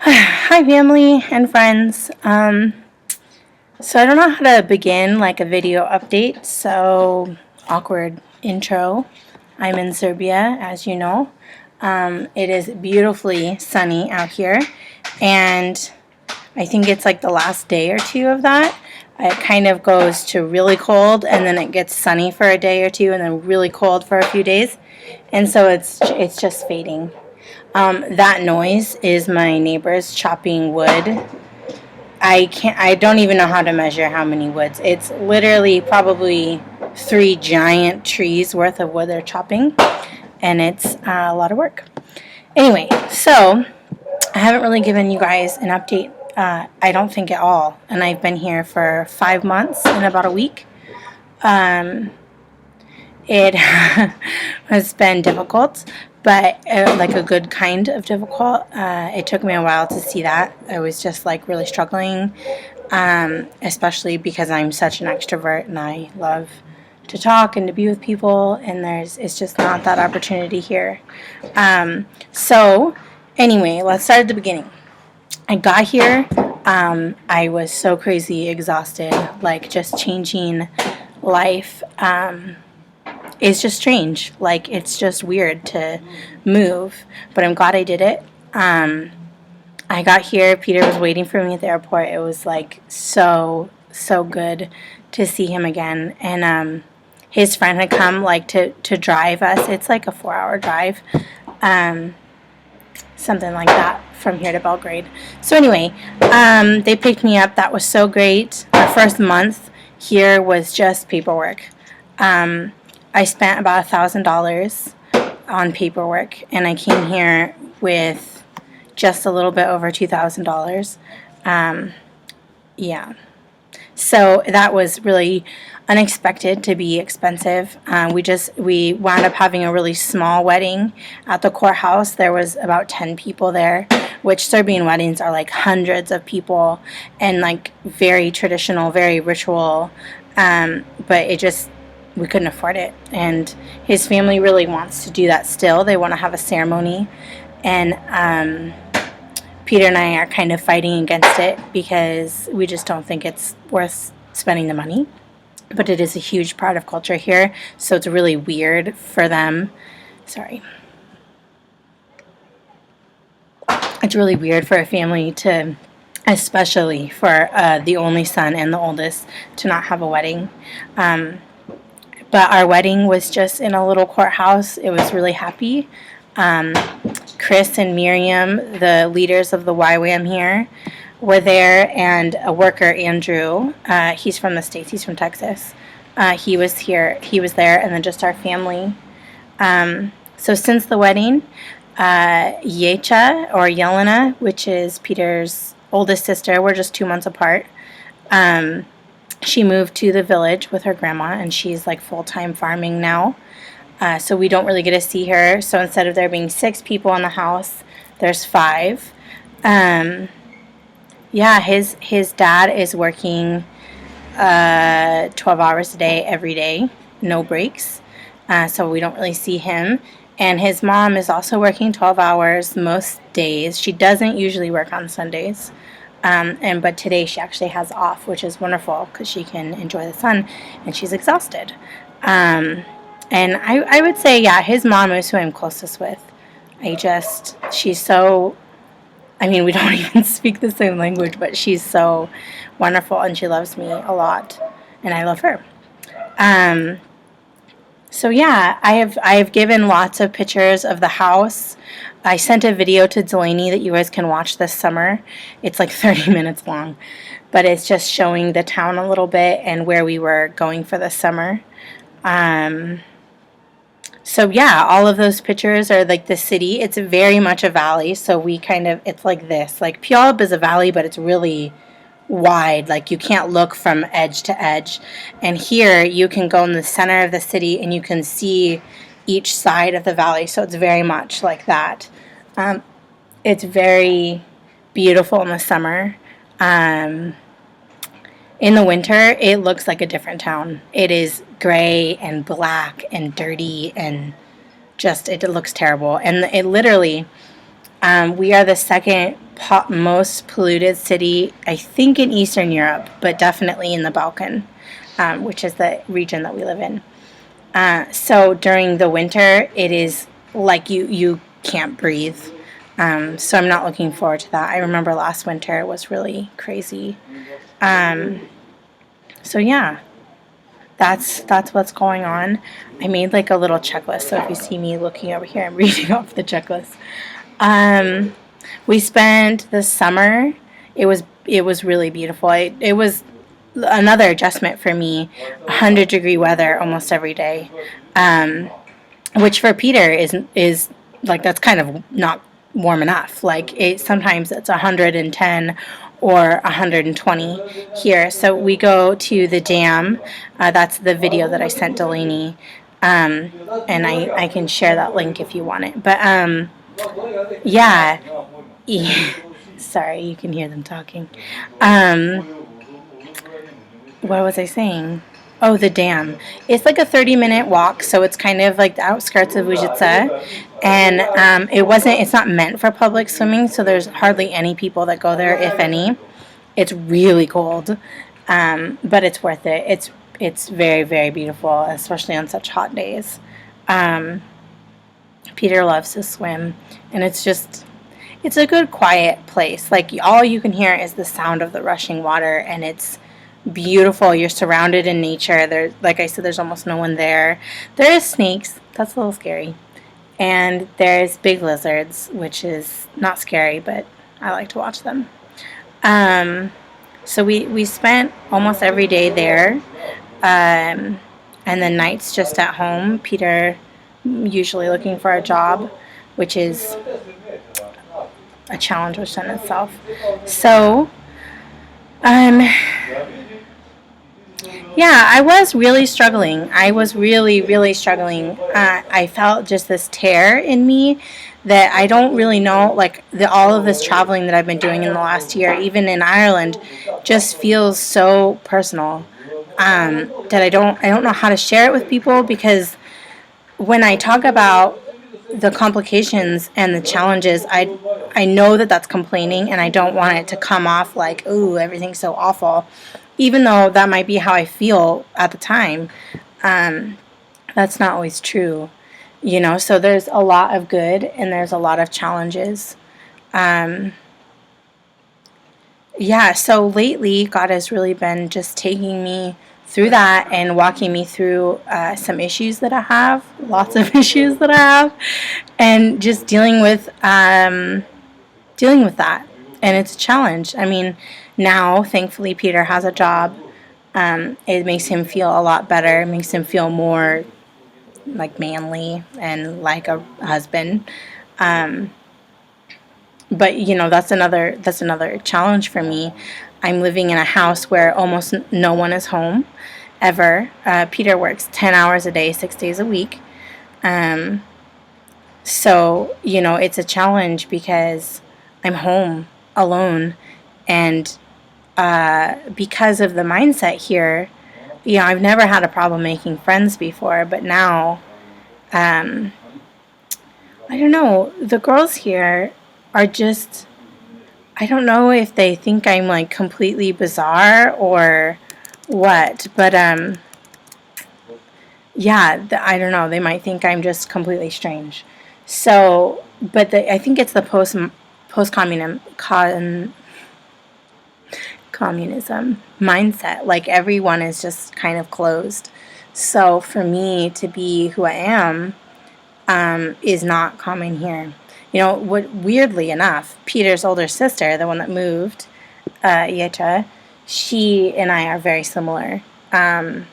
Hi, family and friends. So I don't know how to begin like a video update, so awkward intro. I'm in Serbia, as you know. It is beautifully sunny out here, and I think it's like the last day or two of that. It kind of goes to really cold, and then it gets sunny for a day or two, and then really cold for a few days, and so it's just fading. That noise is my neighbors chopping wood. I don't even know how to measure how many woods. It's literally probably 3 giant trees worth of wood they're chopping, and it's a lot of work. Anyway, so I haven't really given you guys an update, I don't think at all, and I've been here for 5 months in about a week. It has been difficult, but like a good kind of difficult. It took me a while to see that. I was just like really struggling, especially because I'm such an extrovert and I love to talk and to be with people, and it's just not that opportunity here. So anyway, let's start at the beginning. I got here. I was so crazy exhausted, like just changing life. It's just strange. Like, it's just weird to move, but I'm glad I did it. I got here. Peter was waiting for me at the airport. It was like so good to see him again. And his friend had come like to drive us. It's like a 4-hour drive, something like that, from here to Belgrade. So anyway, they picked me up. That was so great. Our first month here was just paperwork. I spent about $1,000 on paperwork, and I came here with just a little bit over $2,000. Yeah. So that was really unexpected to be expensive. We wound up having a really small wedding at the courthouse. There was about 10 people there, which Serbian weddings are like hundreds of people and like very traditional, very ritual. But we couldn't afford it, and his family really wants to do that still. They want to have a ceremony, and Peter and I are kind of fighting against it because we just don't think it's worth spending the money. But it is a huge part of culture here, so it's really weird for them. Sorry. It's really weird for a family to, especially for the only son and the oldest, to not have a wedding. But our wedding was just in a little courthouse. It was really happy. Chris and Miriam, the leaders of the YWAM here, were there, and a worker, Andrew, he's from the States, he's from Texas. He was here, he was there, and then just our family. So since the wedding, Yecha, or Yelena, which is Peter's oldest sister, we're just 2 months apart, she moved to the village with her grandma, and she's like full-time farming now. So we don't really get to see her. So instead of there being 6 people in the house, there's 5. Yeah, his dad is working 12 hours a day every day, no breaks. So we don't really see him. And his mom is also working 12 hours most days. She doesn't usually work on Sundays. But today she actually has off, which is wonderful because she can enjoy the sun, and she's exhausted. And I would say, yeah, his mom is who I'm closest with. She's so, I mean, we don't even speak the same language, but she's so wonderful, and she loves me a lot, and I love her. So yeah, I have given lots of pictures of the house. I sent a video to Delaney that you guys can watch this summer. It's like 30 minutes long, but it's just showing the town a little bit and where we were going for the summer. So yeah, all of those pictures are like the city. It's very much a valley, so it's like this. Like Piob is a valley, but it's really wide. Like you can't look from edge to edge. And here you can go in the center of the city and you can see each side of the valley. So it's very much like that. It's very beautiful in the summer. In the winter, it looks like a different town. It is gray and black and dirty, and it looks terrible. And it literally, we are the second most polluted city, I think, in Eastern Europe, but definitely in the Balkan, which is the region that we live in. So during the winter, it is like you can't breathe. So I'm not looking forward to that. I remember last winter it was really crazy. So yeah, that's what's going on. I made like a little checklist. So if you see me looking over here, I'm reading off the checklist. We spent the summer. It was really beautiful. It was another adjustment for me. 100-degree weather almost every day, which for Peter is like, that's kind of not warm enough. Like sometimes it's 110 or 120 here. So we go to the dam. That's the video that I sent Delaney, and I can share that link if you want it. But yeah. Sorry, you can hear them talking. What was I saying? Oh, the dam. It's like a 30-minute walk, so it's kind of like the outskirts of Ujice. And it's not meant for public swimming, so there's hardly any people that go there, if any. It's really cold, but it's worth it. It's very, very beautiful, especially on such hot days. Peter loves to swim, and it's a good quiet place. Like, all you can hear is the sound of the rushing water, and it's beautiful. You're surrounded in nature. Like I said, there's almost no one there. There is snakes. That's a little scary. And there's big lizards, which is not scary, but I like to watch them. So we spent almost every day there, and the nights just at home. Peter usually looking for a job, which is a challenge within itself. So, yeah, I was really struggling. I was really, really struggling. I felt just this tear in me that I don't really know, like, all of this traveling that I've been doing in the last year, even in Ireland, just feels so personal, that I don't know how to share it with people, because when I talk about the complications and the challenges, I know that that's complaining, and I don't want it to come off like, ooh, everything's so awful, even though that might be how I feel at the time. That's not always true, so there's a lot of good and there's a lot of challenges. Yeah, so lately God has really been just taking me through that and walking me through some issues that I have, lots of issues that I have, and just dealing with that. And it's a challenge. I mean, now, thankfully, Peter has a job. It makes him feel a lot better. It makes him feel more like manly and like a husband. But that's another challenge for me. I'm living in a house where almost no one is home ever. Peter works 10 hours a day, 6 days a week. So, it's a challenge because I'm home alone, and because of the mindset here, I've never had a problem making friends before, but now, I don't know, the girls here are just, I don't know if they think I'm like completely bizarre or what, but yeah, I don't know, they might think I'm just completely strange. So, but I think it's the communism mindset. Like, everyone is just kind of closed. So for me to be who I am, is not common here. Weirdly enough, Peter's older sister, the one that moved, Yeta, she and I are very similar, in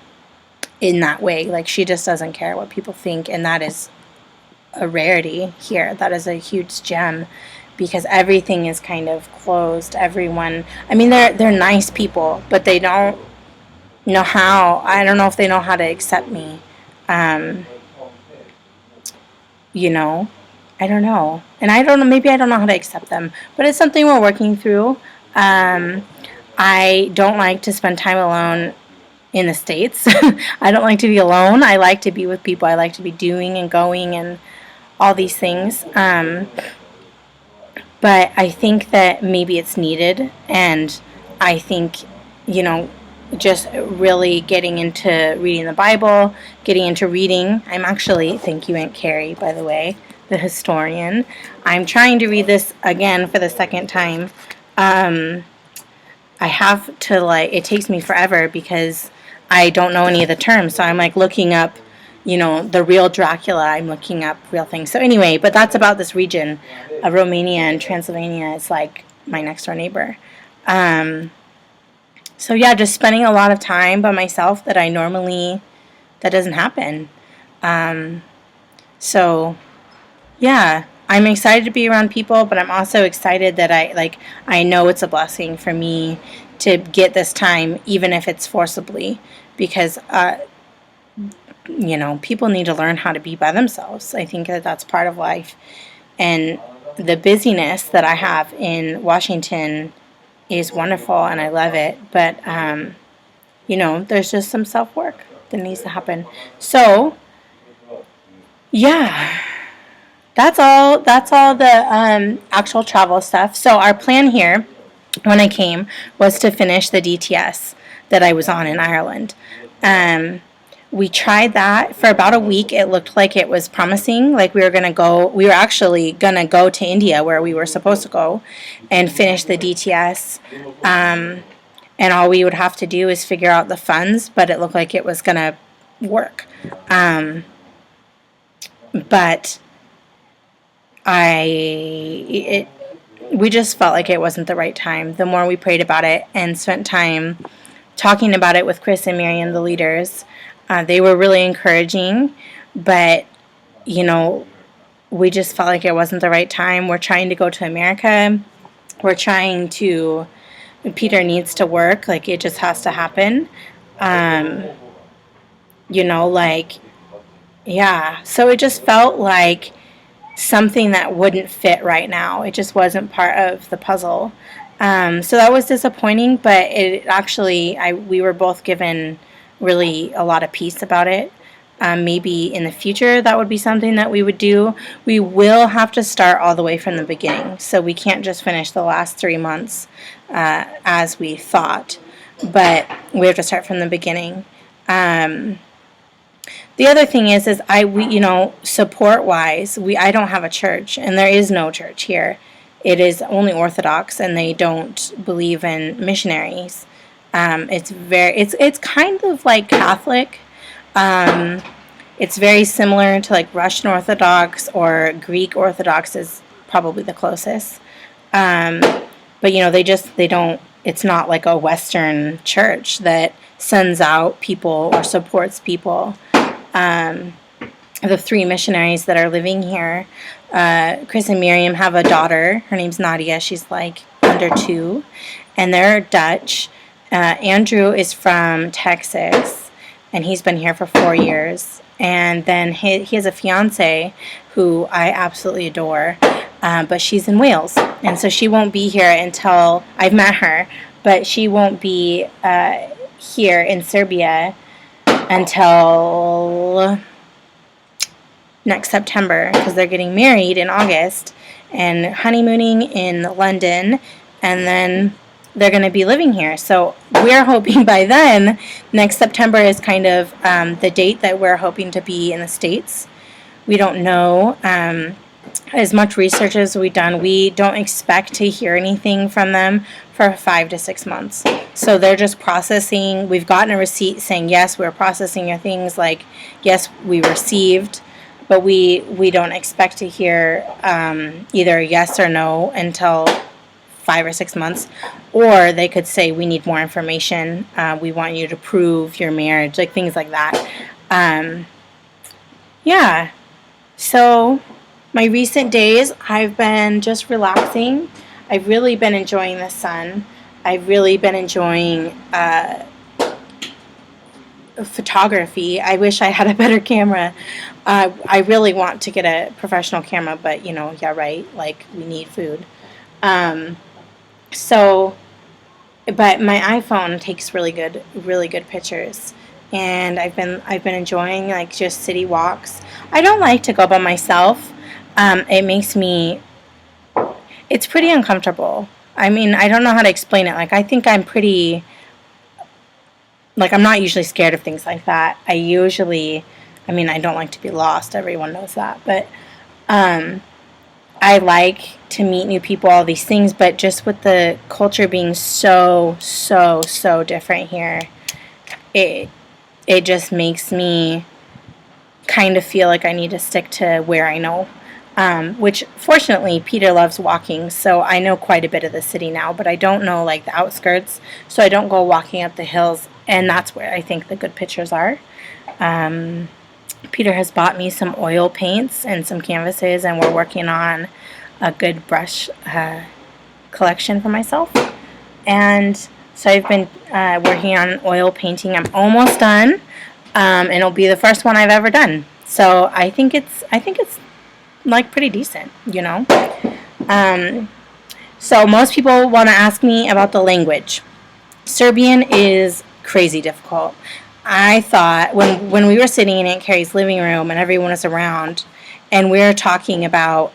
that way. Like, she just doesn't care what people think, and that is a rarity here. That is a huge gem, because everything is kind of closed. Everyone, I mean, they're nice people, but they don't know how. I don't know if they know how to accept me. I don't know. And I don't know, maybe I don't know how to accept them, but it's something we're working through. I don't like to spend time alone in the States. I don't like to be alone. I like to be with people. I like to be doing and going and all these things. but I think that maybe it's needed, and I think, just really getting into reading the Bible, getting into reading. I'm actually, thank you, Aunt Carrie, by the way, the historian. I'm trying to read this again for the second time. I have to, it takes me forever because I don't know any of the terms. So I'm looking up, the real Dracula. I'm looking up real things. So anyway, but that's about this region. Romania and Transylvania is like my next door neighbor. So yeah, just spending a lot of time by myself that that doesn't happen. So yeah, I'm excited to be around people, but I'm also excited that I know it's a blessing for me to get this time, even if it's forcibly, because people need to learn how to be by themselves. I think that that's part of life, and the busyness that I have in Washington is wonderful, and I love it. But there's just some self work that needs to happen. So yeah. That's all the actual travel stuff. So our plan here when I came was to finish the DTS that I was on in Ireland. We tried that for about a week. It looked like it was promising. Like we were actually going to go to India where we were supposed to go and finish the DTS. And all we would have to do is figure out the funds, but it looked like it was going to work. But we just felt like it wasn't the right time. The more we prayed about it and spent time talking about it with Chris and Miriam, the leaders, they were really encouraging, but we just felt like it wasn't the right time. We're trying to go to America. Peter needs to work. Like, it just has to happen. Yeah. So it just felt like something that wouldn't fit right now. It just wasn't part of the puzzle. So that was disappointing, but it actually, we were both given really a lot of peace about it. Maybe in the future that would be something that we would do. We will have to start all the way from the beginning. So we can't just finish the last 3 months as we thought, but we have to start from the beginning. The other thing is support wise, I don't have a church, and there is no church here. It is only Orthodox, and they don't believe in missionaries. It's kind of like Catholic. It's very similar to like Russian Orthodox, or Greek Orthodox is probably the closest. But they don't. It's not like a Western church that sends out people or supports people. The 3 missionaries that are living here, Chris and Miriam have a daughter. Her name's Nadia. She's like under 2, and they're Dutch. Andrew is from Texas, and he's been here for 4 years. And then he has a fiance who I absolutely adore, but she's in Wales, and so she won't be here until I've met her. But she won't be here in Serbia until next September, because they're getting married in August and honeymooning in London, and then they're going to be living here. So we're hoping by then, next September is kind of the date that we're hoping to be in the States. We don't know. As much research as we've done, we don't expect to hear anything from them for 5 to 6 months. So they're just processing. We've gotten a receipt saying, yes, we're processing your things, like, yes, we received, but we don't expect to hear either yes or no until 5 or 6 months. Or they could say, we need more information. We want you to prove your marriage, like things like that. Yeah. So my recent days, I've been just relaxing. I've really been enjoying the sun. I've really been enjoying photography. I wish I had a better camera. I really want to get a professional camera, but yeah, right. Like, we need food. But my iPhone takes really good pictures. And I've been enjoying like just city walks. I don't like to go by myself. It It's pretty uncomfortable. I mean, I don't know how to explain it. Like, I think I'm pretty, like, I'm not usually scared of things like that. I mean, I don't like to be lost. Everyone knows that. But I like to meet new people, all these things. But just with the culture being so, so, so different here, it just makes me kind of feel like I need to stick to where I know. Which, fortunately, Peter loves walking, so I know quite a bit of the city now, but I don't know, like, the outskirts, so I don't go walking up the hills, and that's where I think the good pictures are. Peter has bought me some oil paints and some canvases, and we're working on a good brush collection for myself. And so I've been working on oil painting. I'm almost done, and it'll be the first one I've ever done. So I think it's like pretty decent, you know. So most people want to ask me about the language. Serbian is crazy difficult. I thought when we were sitting in Aunt Carrie's living room and everyone was around, and we were talking about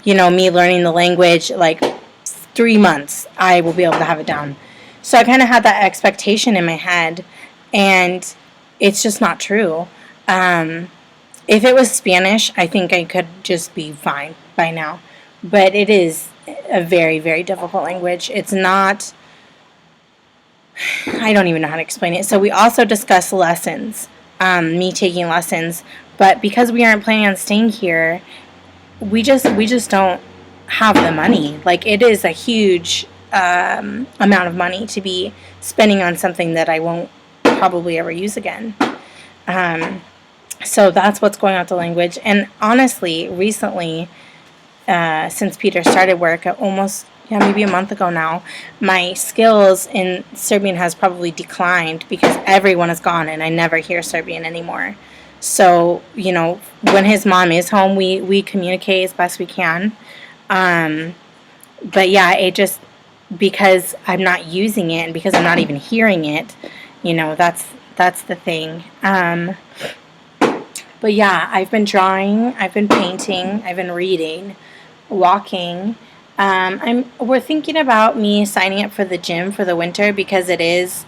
me learning the language, like 3 months, I will be able to have it down. So I kind of had that expectation in my head, and it's just not true. If it was Spanish, I think I could just be fine by now. But it is a very, very difficult language. It's not, I don't even know how to explain it. So we also discussed lessons, me taking lessons. But because we aren't planning on staying here, we just don't have the money. Like, it is a huge amount of money to be spending on something that I won't probably ever use again. So that's what's going on with the language. And honestly, recently, since Peter started work, maybe a month ago now, my skills in Serbian has probably declined because everyone is gone and I never hear Serbian anymore. So, when his mom is home, we communicate as best we can. But yeah, it just, because I'm not using it and because I'm not even hearing it, that's the thing. But yeah, I've been drawing, I've been painting, I've been reading, walking. We're thinking about me signing up for the gym for the winter because it is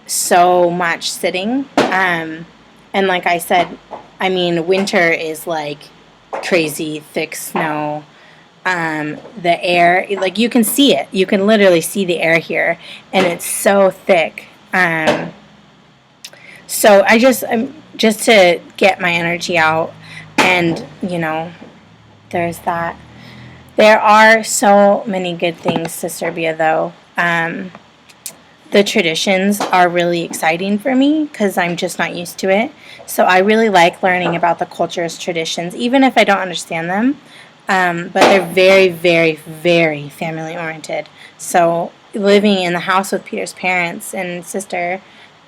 so much sitting. And like I said, I mean, winter is like crazy thick snow. The air, like, you can see it. You can literally see the air here, and it's so thick. So just to get my energy out, and there's that. There are so many good things to Serbia, though. The traditions are really exciting for me because I'm just not used to it. So I really like learning about the culture's traditions, even if I don't understand them. But they're very, very, very family-oriented. So living in the house with Peter's parents and sister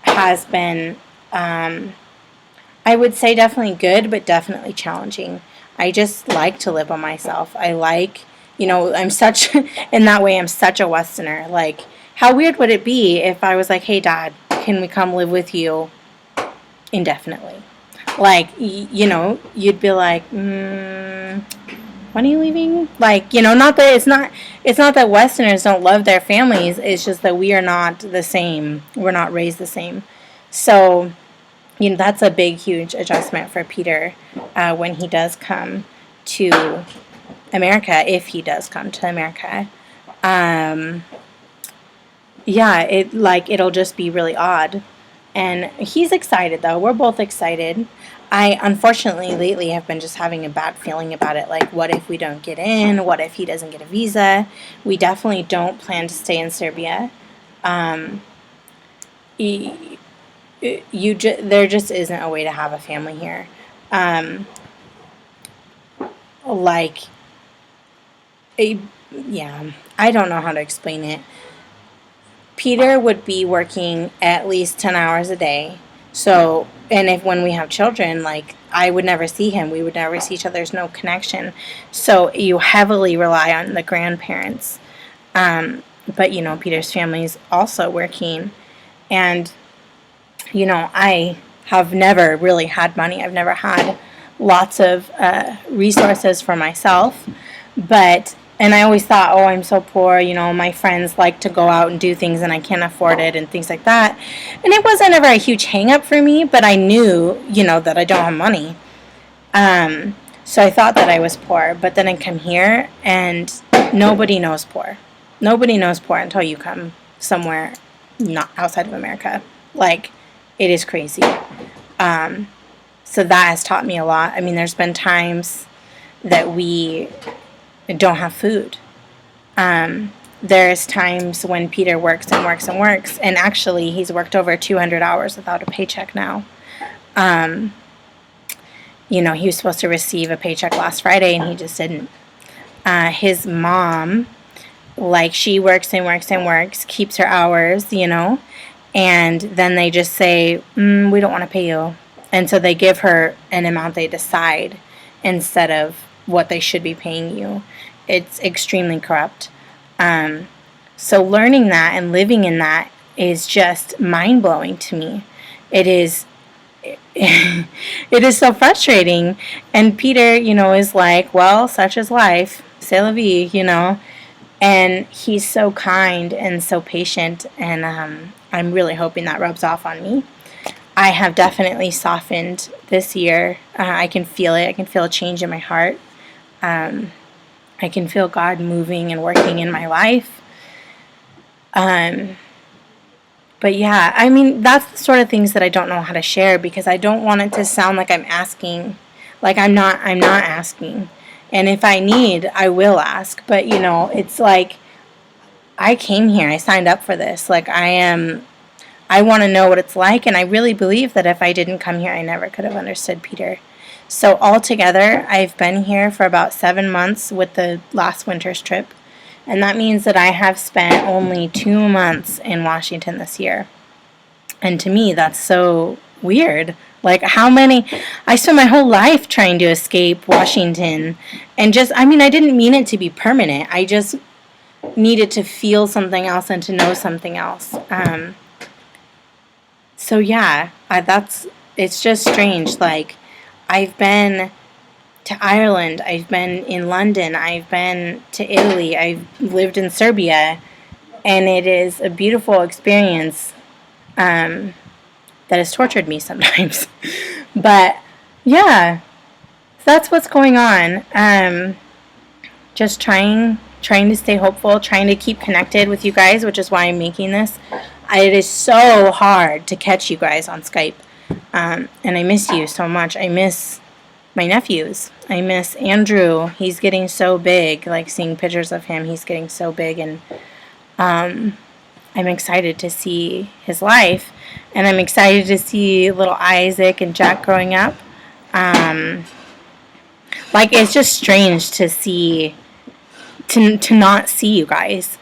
has been, I would say, definitely good, but definitely challenging. I just like to live by myself. I like, I'm such, in that way, I'm such a Westerner. Like, how weird would it be if I was like, hey, Dad, can we come live with you indefinitely? Like, you'd be like, when are you leaving? Like, not that it's not that Westerners don't love their families. It's just that we are not the same. We're not raised the same. So, that's a big, huge adjustment for Peter when he does come to America, if he does come to America. Yeah, it'll just be really odd. And he's excited, though. We're both excited. I, unfortunately, lately have been just having a bad feeling about it. Like, what if we don't get in? What if he doesn't get a visa? We definitely don't plan to stay in Serbia. There just isn't a way to have a family here. Yeah, I don't know how to explain it. Peter would be working at least 10 hours a day. So, and when we have children, like, I would never see him. We would never see each other. There's no connection. So you heavily rely on the grandparents. But, Peter's family is also working. And, I have never really had money. I've never had lots of resources for myself. And I always thought, oh, I'm so poor, my friends like to go out and do things and I can't afford it and things like that. And it wasn't ever a huge hang up for me, but I knew, that I don't have money. So I thought that I was poor, but then I come here and nobody knows poor. Nobody knows poor until you come somewhere not outside of America. Like, it is crazy. So that has taught me a lot. I mean, there's been times that we don't have food. There's times when Peter works and works and works, and actually he's worked over 200 hours without a paycheck now. He was supposed to receive a paycheck last Friday, and he just didn't. His mom, she works and works and works, keeps her hours, and then they just say, we don't want to pay you. And so they give her an amount they decide instead of what they should be paying you. It's extremely corrupt. So learning that and living in that is just mind-blowing to me. It is so frustrating. And Peter, is like, well, such is life. C'est la vie, And he's so kind and so patient. And I'm really hoping that rubs off on me. I have definitely softened this year. I can feel it. I can feel a change in my heart. I can feel God moving and working in my life. But yeah, I mean, that's the sort of things that I don't know how to share because I don't want it to sound like I'm asking. Like I'm not asking. And if I need, I will ask. But, it's like I came here. I signed up for this. I want to know what it's like. And I really believe that if I didn't come here, I never could have understood Peter. So altogether, I've been here for about 7 months with the last winter's trip. And that means that I have spent only 2 months in Washington this year. And to me, that's so weird. I spent my whole life trying to escape Washington. And I didn't mean it to be permanent. I just needed to feel something else and to know something else. So yeah, it's just strange. I've been to Ireland, I've been in London, I've been to Italy, I've lived in Serbia, and it is a beautiful experience that has tortured me sometimes. But yeah, that's what's going on. Just trying to stay hopeful, trying to keep connected with you guys, which is why I'm making this. It is so hard to catch you guys on Skype. And I miss you so much. I miss my nephews. I miss Andrew. He's getting so big. Seeing pictures of him, he's getting so big. And I'm excited to see his life. And I'm excited to see little Isaac and Jack growing up. It's just strange to see, to not see you guys.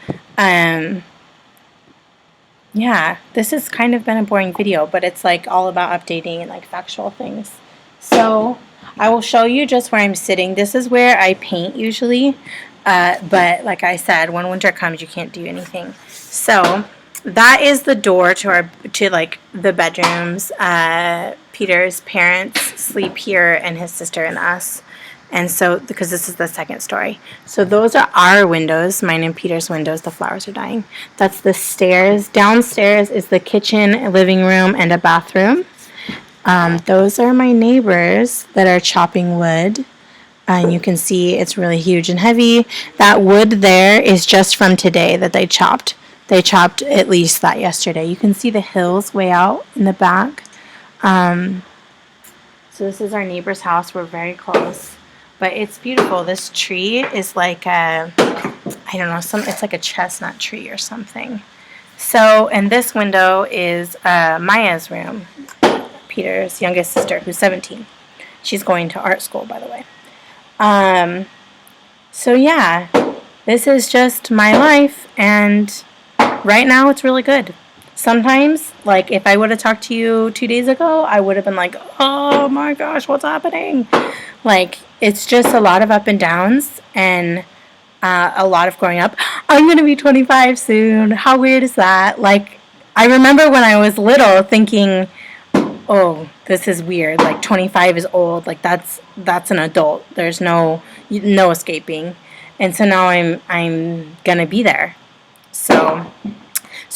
Yeah, this has kind of been a boring video, but it's all about updating and factual things. So I will show you just where I'm sitting. This is where I paint usually, but like I said, when winter comes, you can't do anything. So that is the door to the bedrooms. Peter's parents sleep here, and his sister and us. And so, because this is the second story. So those are our windows, mine and Peter's windows. The flowers are dying. That's the stairs. Downstairs is the kitchen, a living room, and a bathroom. Those are my neighbors that are chopping wood. And you can see it's really huge and heavy. That wood there is just from today that they chopped. They chopped at least that yesterday. You can see the hills way out in the back. So this is our neighbor's house. We're very close. But it's beautiful. This tree is it's like a chestnut tree or something. So, and this window is Maya's room, Peter's youngest sister, who's 17. She's going to art school, by the way. So yeah, this is just my life, and right now it's really good. Sometimes, if I would have talked to you 2 days ago, I would have been like, oh my gosh, what's happening? It's just a lot of up and downs and a lot of growing up. I'm going to be 25 soon. How weird is that? I remember when I was little thinking, oh, this is weird. 25 is old. That's an adult. There's no escaping. And so now I'm gonna be there. So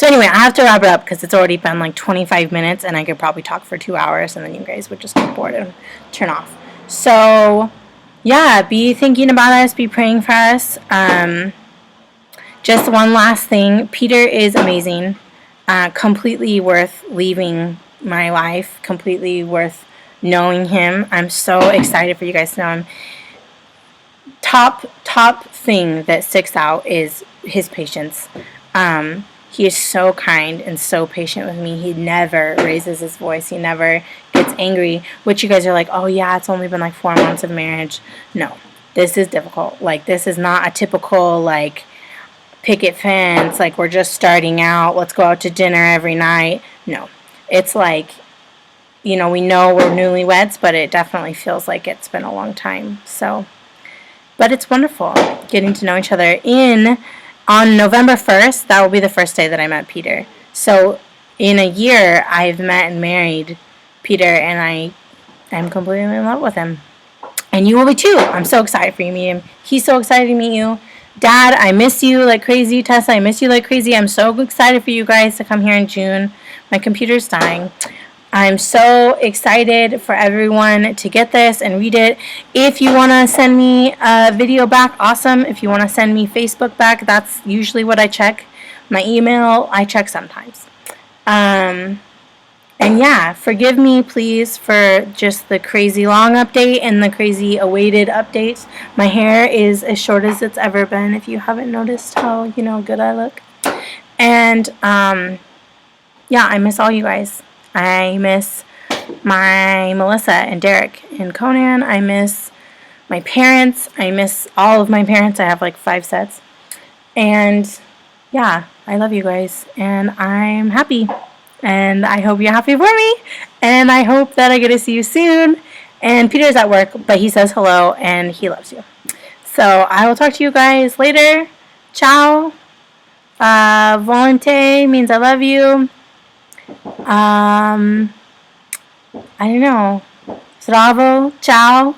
anyway, I have to wrap it up because it's already been like 25 minutes and I could probably talk for 2 hours and then you guys would just get bored and turn off. So yeah, be thinking about us, be praying for us. Just one last thing. Peter is amazing. Completely worth leaving my life. Completely worth knowing him. I'm so excited for you guys to know him. Top thing that sticks out is his patience. He is so kind and so patient with me. He never raises his voice. He never gets angry, which you guys are like, oh yeah, it's only been like 4 months of marriage. No, this is difficult. Like, this is not a typical, like, picket fence, like we're just starting out, let's go out to dinner every night. No, it's like, we know we're newlyweds, but it definitely feels like it's been a long time. So, but it's wonderful getting to know each other. On November 1st, that will be the first day that I met Peter. So in a year, I've met and married Peter, and I'm completely in love with him. And you will be too. I'm so excited for you to meet him. He's so excited to meet you. Dad, I miss you like crazy. Tessa, I miss you like crazy. I'm so excited for you guys to come here in June. My computer's dying. I'm so excited for everyone to get this and read it. If you want to send me a video back, awesome. If you want to send me Facebook back, that's usually what I check. My email, I check sometimes. And yeah, forgive me, please, for just the crazy long update and the crazy awaited updates. My hair is as short as it's ever been, if you haven't noticed how, good I look. And, yeah, I miss all you guys. I miss my Melissa and Derek and Conan. I miss my parents. I miss all of my parents. I have like 5 sets. And, yeah, I love you guys. And I'm happy. And I hope you're happy for me. And I hope that I get to see you soon. And Peter's at work, but he says hello and he loves you. So I will talk to you guys later. Ciao. Volante means I love you. I don't know. Zdravo. Ciao.